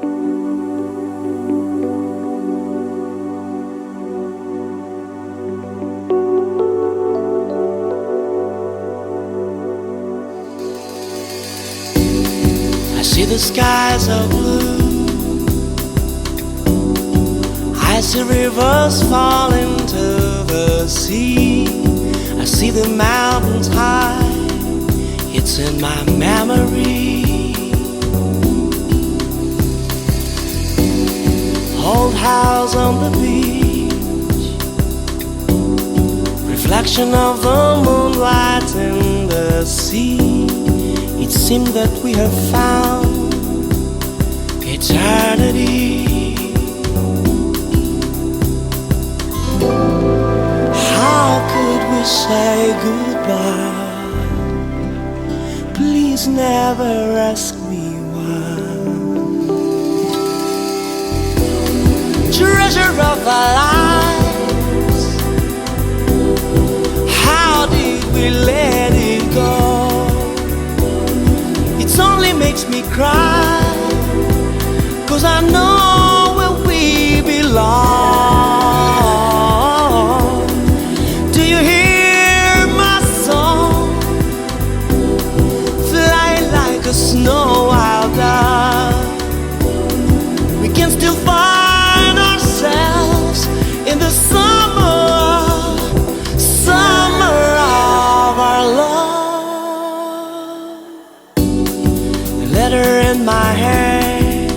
I see the skies are blue, I see rivers fall into the sea, I see the mountains high, it's in my memory. Old house on the beach, reflection of the moonlight in the sea. It seemed that we have found eternity. How could we say goodbye? Please never ask me why. Treasure of our lives, how did we let it go? It only makes me cry, 'cause I know where we belong. Do you hear my song? Fly like a snow wild dove. We can still find ourselves in the summer of our love. A letter in my hand,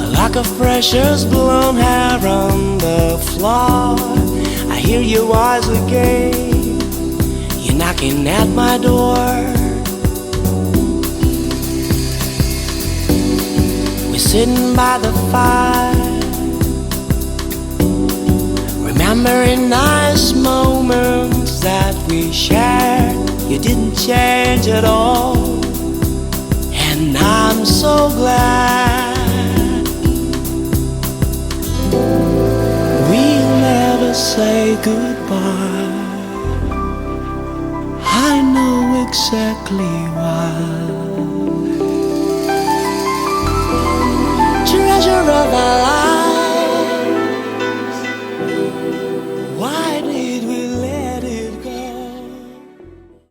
a lock of precious blonde hair on the floor. I hear your voice again, you're knocking at my door. We're sitting by the fire, remembering nice moments that we shared. You didn't change at all, and I'm so glad. We'll never say goodbye, I know exactly why.